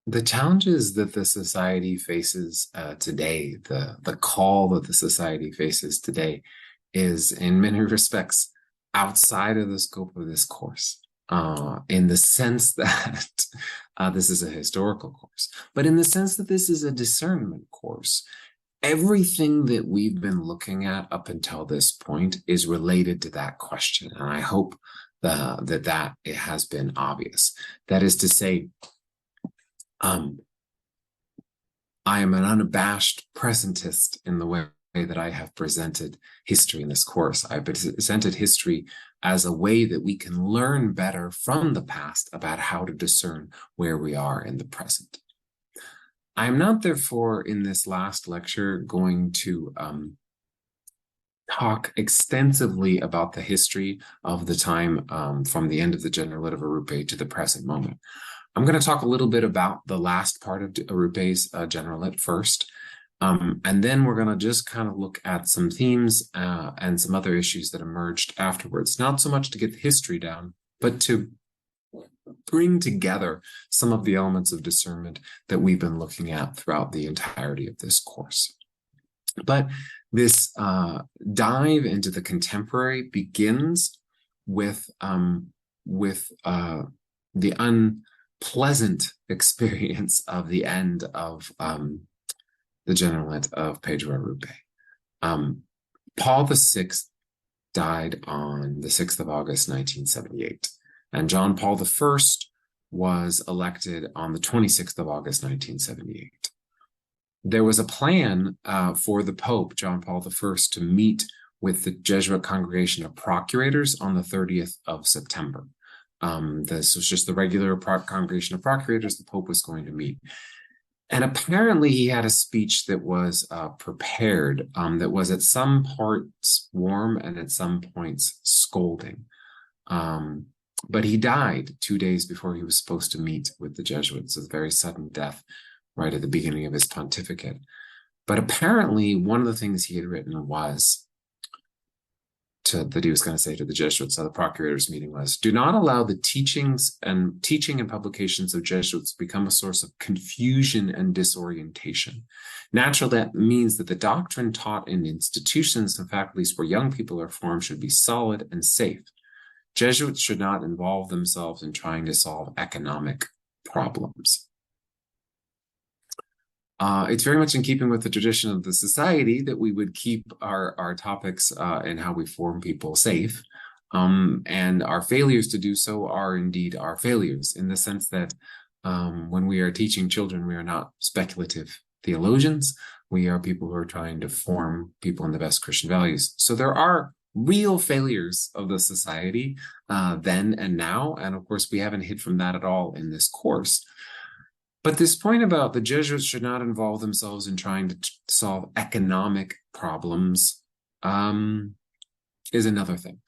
The challenges that the society faces today, the call that the society faces today, is in many respects outside of the scope of this course. In the sense that this is a historical course, but in the sense that this is a discernment course. Everything that we've been looking at up until this point is related to that question, and I hope that it has been obvious. That is to say, um, I am an unabashed presentist in the way that I have presented history in this course. I've presented history as a way that we can learn better from the past about how to discern where we are in the present. I am not, therefore, in this last lecture going to talk extensively about the history of the time from the end of the Generalate of Arrupe to the present moment. I'm going to talk a little bit about the last part of Arrupe's Generalate first, and then we're going to just kind of look at some themes and some other issues that emerged afterwards, not so much to get the history down, but to bring together some of the elements of discernment that we've been looking at throughout the entirety of this course. But this dive into the contemporary begins with the unpleasant experience of the end of the Generalate of Pedro Arrupe. Paul VI died on the 6th of August, 1978. And John Paul I was elected on the 26th of August, 1978. There was a plan for the Pope, John Paul I, to meet with the Jesuit Congregation of Procurators on the 30th of September. This was just the regular Congregation of Procurators the Pope was going to meet. And apparently he had a speech that was prepared, that was at some parts warm and at some points scolding. But he died 2 days before he was supposed to meet with the Jesuits. It was a very sudden death right at the beginning of his pontificate. But apparently one of the things he had written was that he was going to say to the Jesuits at the Procurators meeting was, do not allow the teaching and publications of Jesuits become a source of confusion and disorientation. Naturally, that means that the doctrine taught in institutions and faculties where young people are formed should be solid and safe. Jesuits should not involve themselves in trying to solve economic problems. It's very much in keeping with the tradition of the society that we would keep our topics and how we form people safe. And our failures to do so are indeed our failures, in the sense that when we are teaching children, we are not speculative theologians. We are people who are trying to form people in the best Christian values. So there are real failures of the society then and now. And of course, we haven't hid from that at all in this course. But this point about the Jesuits should not involve themselves in trying to solve economic problems is another thing.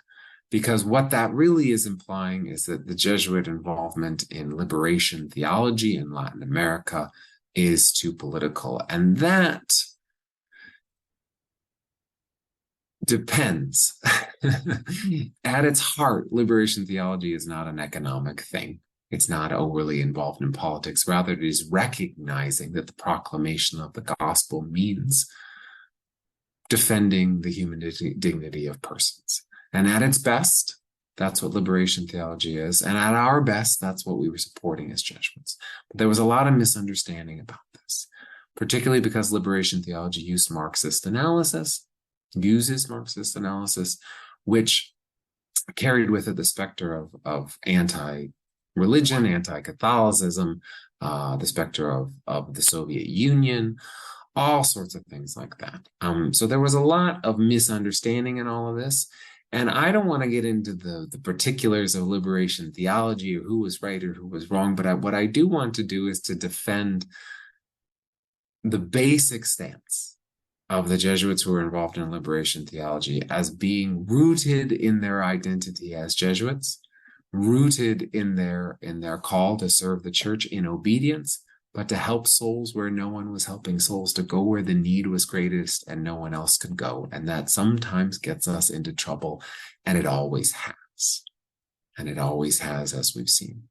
Because what that really is implying is that the Jesuit involvement in liberation theology in Latin America is too political. And that depends. At its heart, liberation theology is not an economic thing. It's not overly involved in politics. Rather, it is recognizing that the proclamation of the gospel means defending the human dignity of persons. And at its best, that's what liberation theology is. And at our best, that's what we were supporting as Jesuits. But there was a lot of misunderstanding about this, particularly because liberation theology uses Marxist analysis, which carried with it the specter of anti-religion, anti-Catholicism, the specter of the Soviet Union, all sorts of things like that. So there was a lot of misunderstanding in all of this. And I don't want to get into the particulars of liberation theology or who was right or who was wrong, but what I do want to do is to defend the basic stance of the Jesuits who were involved in liberation theology as being rooted in their identity as Jesuits, rooted in their call to serve the church in obedience, but to help souls where no one was helping souls, to go where the need was greatest and no one else could go. And that sometimes gets us into trouble, and it always has. And it always has, as we've seen.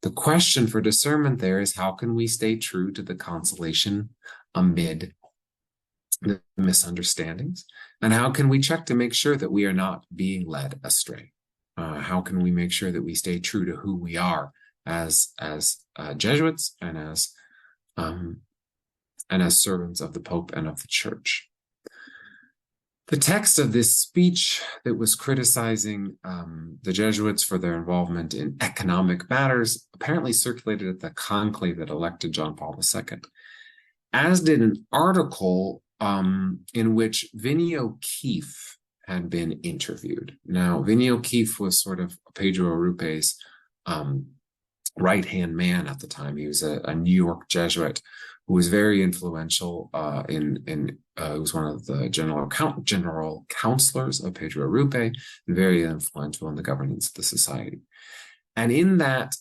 The question for discernment there is, how can we stay true to the consolation amid the misunderstandings? And how can we check to make sure that we are not being led astray? How can we make sure that we stay true to who we are as Jesuits and as servants of the Pope and of the Church? The text of this speech that was criticizing the Jesuits for their involvement in economic matters apparently circulated at the conclave that elected John Paul II, as did an article in which Vinnie O'Keefe had been interviewed. Now, Vinnie O'Keefe was sort of Pedro Arrupe's right-hand man at the time. He was a New York Jesuit who was very influential he was one of the general counselors of Pedro Arrupe, and very influential in the governance of the society. And in that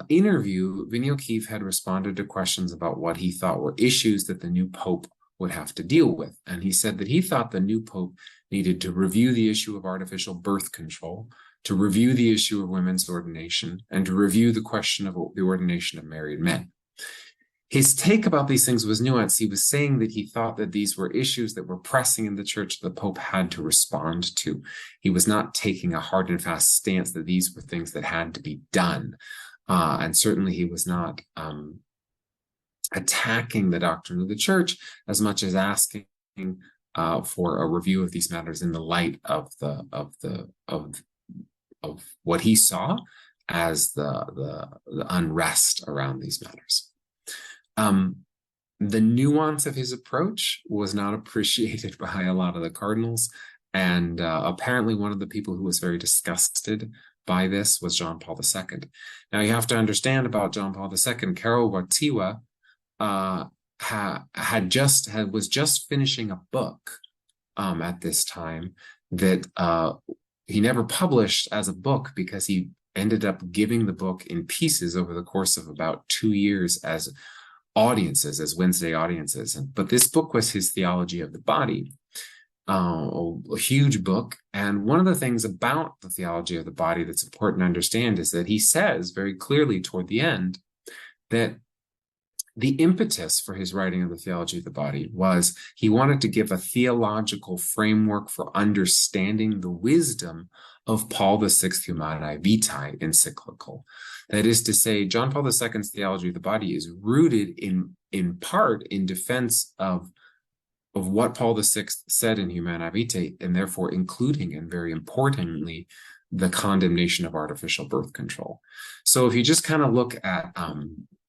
interview, Vinnie O'Keefe had responded to questions about what he thought were issues that the new Pope would have to deal with. And he said that he thought the new Pope needed to review the issue of artificial birth control, to review the issue of women's ordination, and to review the question of the ordination of married men. His take about these things was nuanced. He was saying that he thought that these were issues that were pressing in the church the Pope had to respond to. He was not taking a hard and fast stance that these were things that had to be done. And certainly he was not attacking the doctrine of the church as much as asking for a review of these matters in the light of what he saw as the unrest around these matters. The nuance of his approach was not appreciated by a lot of the cardinals, and apparently one of the people who was very disgusted by this was John Paul II. Now, you have to understand about John Paul II. Karol Wojtyła was just finishing a book at this time that he never published as a book because he ended up giving the book in pieces over the course of about 2 years as audiences, as Wednesday audiences. But this book was his Theology of the Body, a huge book. And one of the things about the Theology of the Body that's important to understand is that he says very clearly toward the end that the impetus for his writing of the Theology of the Body was he wanted to give a theological framework for understanding the wisdom of Paul VI Humanae Vitae encyclical. That is to say, John Paul II's Theology of the Body is rooted in part in defense of what Paul VI said in Humanae Vitae, and therefore including, and very importantly, the condemnation of artificial birth control. So if you just kind of look at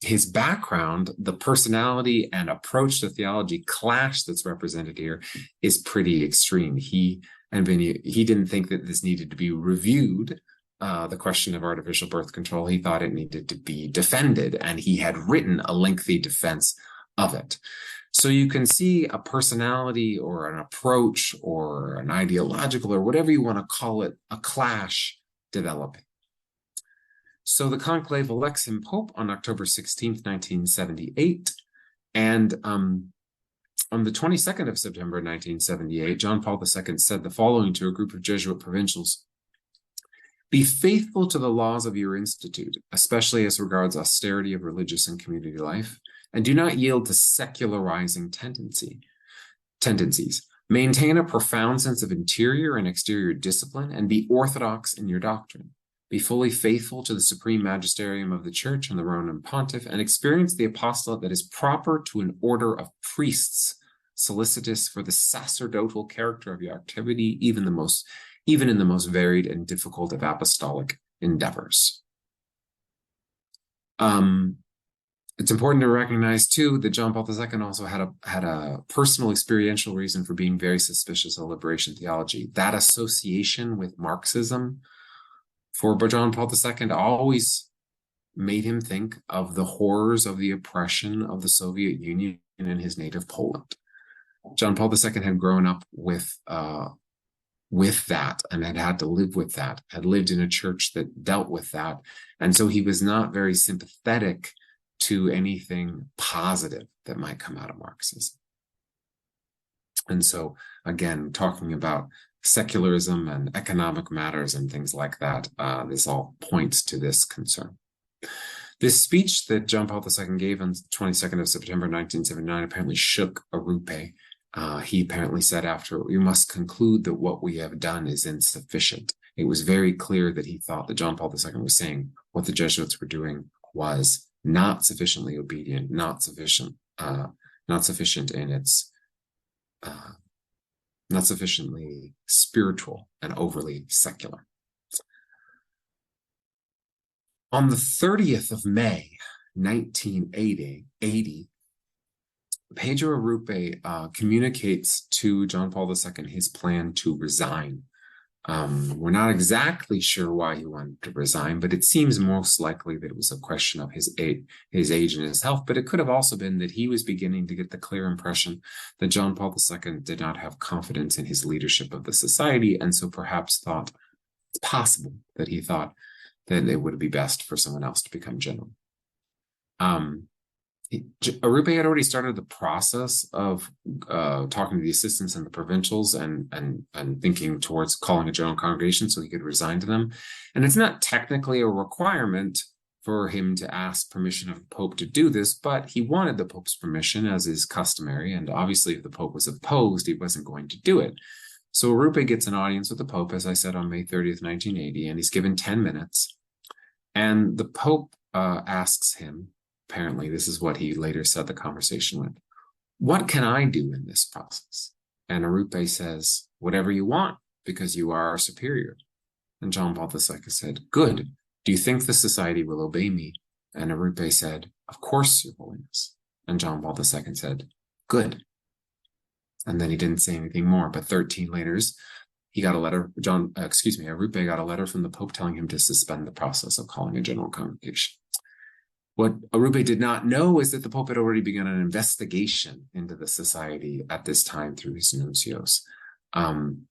his background, the personality and approach to theology clash that's represented here is pretty extreme. He didn't think that this needed to be reviewed, the question of artificial birth control. He thought it needed to be defended, and he had written a lengthy defense of it. So you can see a personality or an approach or an ideological or whatever you want to call it, a clash developing. So the conclave elects him Pope on October 16th, 1978. And on the 22nd of September, 1978, John Paul II said the following to a group of Jesuit provincials: "Be faithful to the laws of your institute, especially as regards austerity of religious and community life, and do not yield to secularizing tendencies. Maintain a profound sense of interior and exterior discipline, and be orthodox in your doctrine. Be fully faithful to the supreme magisterium of the Church and the Roman Pontiff, and experience the apostolate that is proper to an order of priests, solicitous for the sacerdotal character of your activity, even in the most varied and difficult of apostolic endeavors." It's important to recognize, too, that John Paul II also had a personal experiential reason for being very suspicious of liberation theology. That association with Marxism for John Paul II always made him think of the horrors of the oppression of the Soviet Union in his native Poland. John Paul II had grown up with that and had to live with that, had lived in a church that dealt with that. And so he was not very sympathetic to anything positive that might come out of Marxism. And so, again, talking about secularism and economic matters and things like that, this all points to this concern. This speech that John Paul II gave on the 22nd of September 1979 apparently shook Arrupe. He apparently said after, "We must conclude that what we have done is insufficient." It was very clear that he thought that John Paul II was saying what the Jesuits were doing was not sufficiently obedient, not sufficient in its, not sufficiently spiritual and overly secular. On the 30th of May, 1980, Pedro Arrupe communicates to John Paul II his plan to resign. We're not exactly sure why he wanted to resign, but it seems most likely that it was a question of his age and his health. But it could have also been that he was beginning to get the clear impression that John Paul II did not have confidence in his leadership of the society, and so perhaps thought it's possible that he thought that it would be best for someone else to become general. Arrupe had already started the process of talking to the assistants and the provincials and thinking towards calling a general congregation so he could resign to them. And it's not technically a requirement for him to ask permission of the Pope to do this, but he wanted the Pope's permission, as is customary. And obviously, if the Pope was opposed, he wasn't going to do it. So Arrupe gets an audience with the Pope, as I said, on May 30th, 1980, and he's given 10 minutes. And the Pope asks him, apparently, this is what he later said the conversation went, "What can I do in this process?" And Arrupe says, "Whatever you want, because you are our superior." And John Paul II said, "Good. Do you think the society will obey me?" And Arrupe said, "Of course, Your Holiness." And John Paul II said, "Good." And then he didn't say anything more. But 13 later, he got a letter, Arrupe got a letter from the Pope telling him to suspend the process of calling a general congregation. What Arrupe did not know is that the Pope had already begun an investigation into the society at this time through his nuncios. And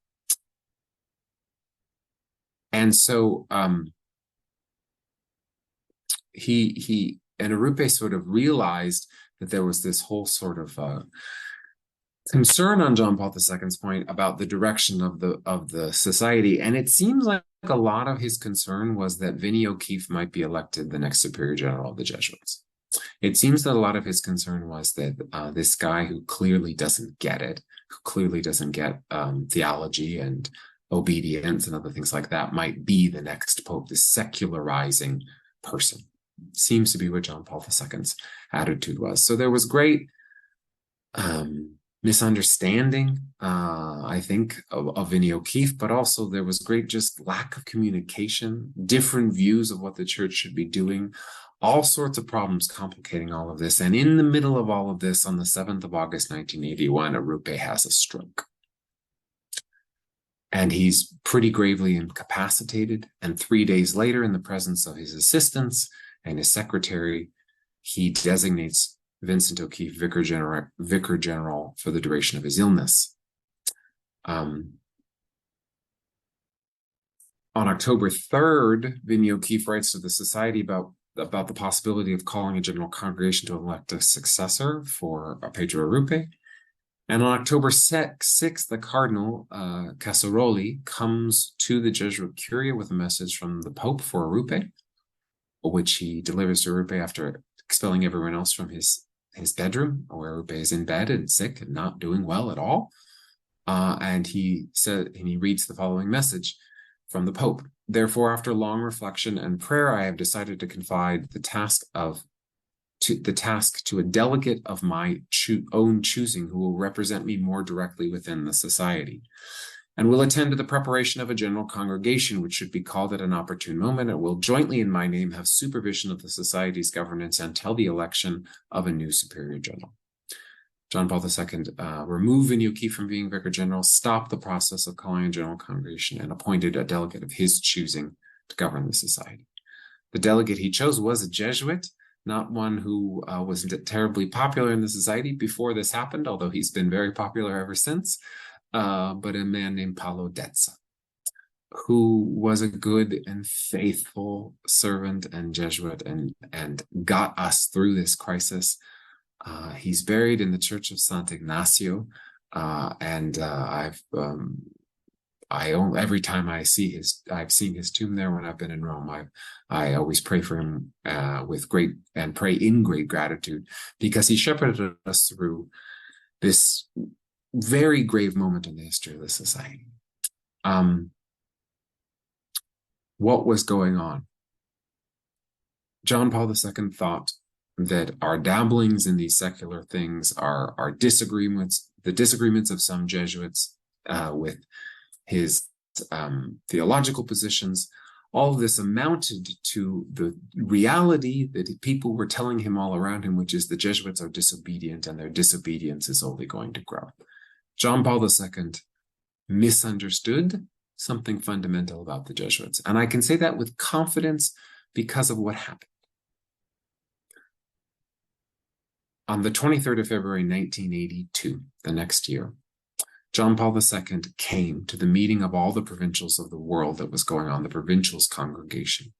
so Arrupe sort of realized that there was this whole sort of concern on John Paul II's point about the direction of the society, and it seems like a lot of his concern was that Vinnie O'Keefe might be elected the next Superior General of the Jesuits. It seems that a lot of his concern was that this guy who clearly doesn't get it, who clearly doesn't get theology and obedience and other things like that, might be the next Pope, this secularizing person. Seems to be what John Paul II's attitude was. So there was great misunderstanding, I think, of Vinnie O'Keefe, but also there was great just lack of communication, different views of what the church should be doing, all sorts of problems complicating all of this. And in the middle of all of this, on the 7th of August, 1981, Arrupe has a stroke. And he's pretty gravely incapacitated. And 3 days later, in the presence of his assistants and his secretary, he designates Vincent O'Keefe Vicar General for the duration of his illness. On October 3rd, Vinnie O'Keefe writes to the Society about the possibility of calling a general congregation to elect a successor for Pedro Arrupe. And on October 6th, the Cardinal Casaroli comes to the Jesuit Curia with a message from the Pope for Arrupe, which he delivers to Arrupe after expelling everyone else from his bedroom, where Arrupe is in bed and sick and not doing well at all. And he reads the following message from the Pope. "Therefore, after long reflection and prayer, I have decided to confide the task to a delegate of my own choosing, who will represent me more directly within the society, and will attend to the preparation of a general congregation, which should be called at an opportune moment, and will jointly in my name have supervision of the society's governance until the election of a new superior general." John Paul II removed Vinnie O'Keefe from being Vicar General, stopped the process of calling a general congregation, and appointed a delegate of his choosing to govern the society. The delegate he chose was a Jesuit, not one who wasn't terribly popular in the society before this happened, although he's been very popular ever since, but a man named Paolo Dezza, who was a good and faithful servant and Jesuit and got us through this crisis. He's buried in the Church of Sant Ignacio, and I've every time I've seen his tomb there when I've been in Rome. I always pray for him pray in great gratitude, because he shepherded us through this very grave moment in the history of the society. What was going on? John Paul II thought that our dabblings in these secular things, our disagreements, the disagreements of some Jesuits with his theological positions, all of this amounted to the reality that people were telling him all around him, which is the Jesuits are disobedient and their disobedience is only going to grow. John Paul II misunderstood something fundamental about the Jesuits. And I can say that with confidence because of what happened. On the 23rd of February, 1982, the next year, John Paul II came to the meeting of all the provincials of the world that was going on, the provincials congregation.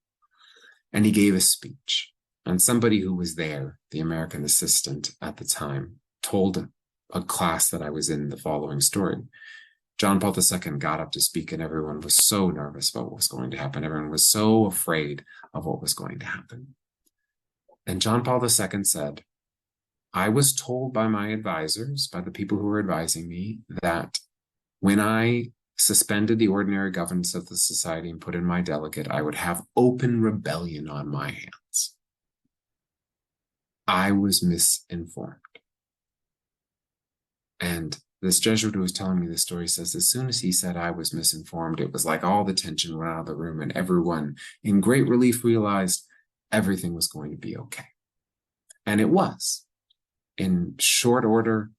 And he gave a speech. And somebody who was there, the American assistant at the time, told a class that I was in the following story. John Paul II got up to speak, and everyone was so nervous about what was going to happen. Everyone was so afraid of what was going to happen. And John Paul II said, I was told by my advisors, by the people who were advising me, that when I suspended the ordinary governance of the society and put in my delegate, I would have open rebellion on my hands. I was misinformed. And this Jesuit who was telling me this story says, as soon as he said I was misinformed, it was like all the tension went out of the room, and everyone in great relief realized everything was going to be okay. And it was. In short order,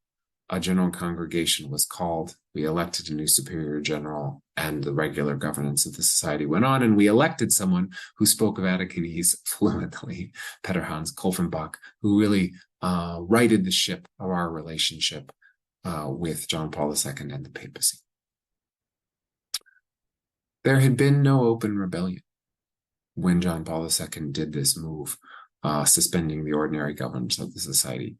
a general congregation was called. We elected a new superior general, and the regular governance of the society went on. And we elected someone who spoke Vaticanese fluently, Peter Hans Kolfenbach, who really righted the ship of our relationship with John Paul II and the papacy. There had been no open rebellion when John Paul II did this move, suspending the ordinary governance of the society.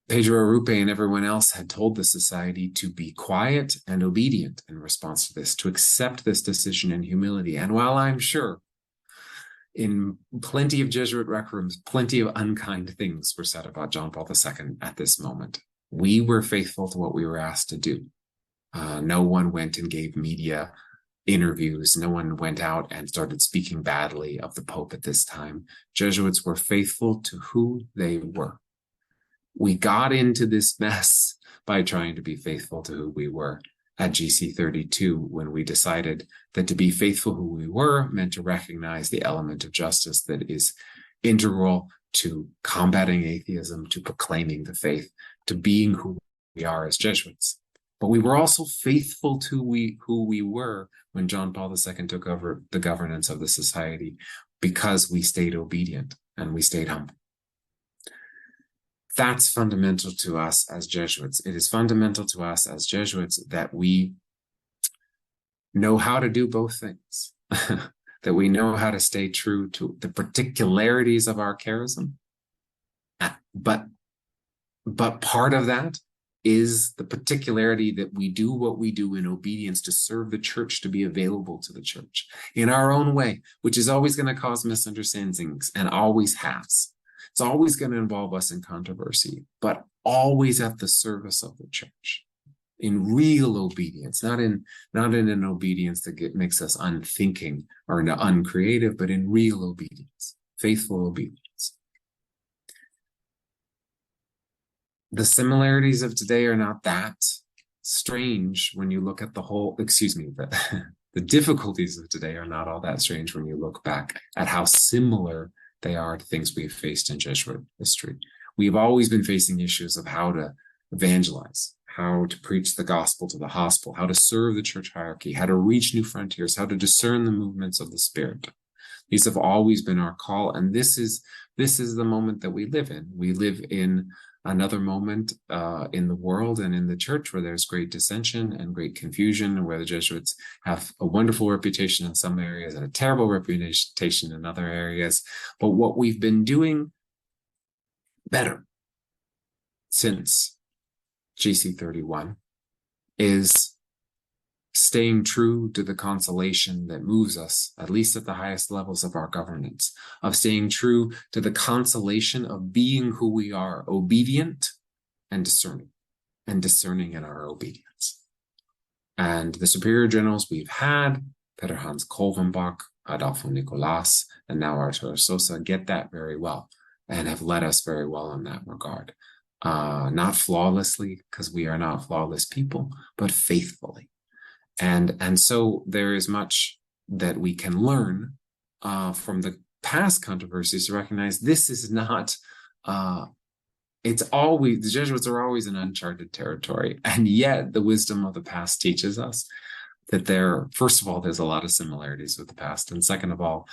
Pedro Arrupe and everyone else had told the society to be quiet and obedient in response to this, to accept this decision in humility. And while I'm sure in plenty of Jesuit rec rooms, plenty of unkind things were said about John Paul II at this moment, we were faithful to what we were asked to do. No one went and gave media interviews. No one went out and started speaking badly of the Pope at this time. Jesuits were faithful to who they were. We got into this mess by trying to be faithful to who we were at GC 32, when we decided that to be faithful who we were meant to recognize the element of justice that is integral to combating atheism, to proclaiming the faith, to being who we are as Jesuits. But we were also faithful to who we were when John Paul II took over the governance of the society, because we stayed obedient and we stayed humble. That's fundamental to us as Jesuits. It is fundamental to us as Jesuits that we know how to do both things, that we know how to stay true to the particularities of our charism. But part of that is the particularity that we do what we do in obedience to serve the church, to be available to the church in our own way, which is always going to cause misunderstandings and always has. It's always going to involve us in controversy, but always at the service of the church, in real obedience, not in an obedience that makes us unthinking or uncreative, but in real obedience, faithful obedience. The similarities of today are not that strange when you look at the difficulties of today are not all that strange when you look back at how similar they are to things we've faced in Jesuit history. We've always been facing issues of how to evangelize, how to preach the gospel to the hospital, how to serve the church hierarchy, how to reach new frontiers, how to discern the movements of the Spirit. These have always been our call, and this is the moment that we live in. We live in another moment in the world and in the church where there's great dissension and great confusion, and where the Jesuits have a wonderful reputation in some areas and a terrible reputation in other areas. But what we've been doing better since GC 31 is staying true to the consolation that moves us, at least at the highest levels of our governance, of staying true to the consolation of being who we are, obedient and discerning in our obedience. And the superior generals we've had, Peter Hans Kolvenbach, Adolfo Nicolas, and now Arturo Sosa, get that very well and have led us very well in that regard. Not flawlessly, because we are not flawless people, but faithfully. And so there is much that we can learn from the past controversies to recognize this is not, it's always, the Jesuits are always in uncharted territory. And yet the wisdom of the past teaches us that first of all, there's a lot of similarities with the past. And second of all,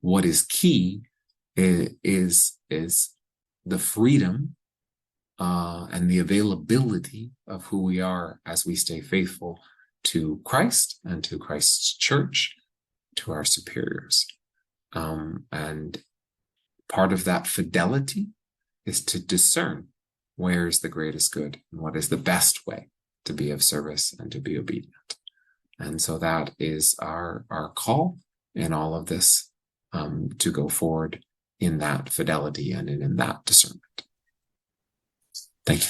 what is key is the freedom and the availability of who we are as we stay faithful to Christ and to Christ's church, to our superiors. And part of that fidelity is to discern where is the greatest good and what is the best way to be of service and to be obedient. And so that is our call in all of this, to go forward in that fidelity and in that discernment. Thank you.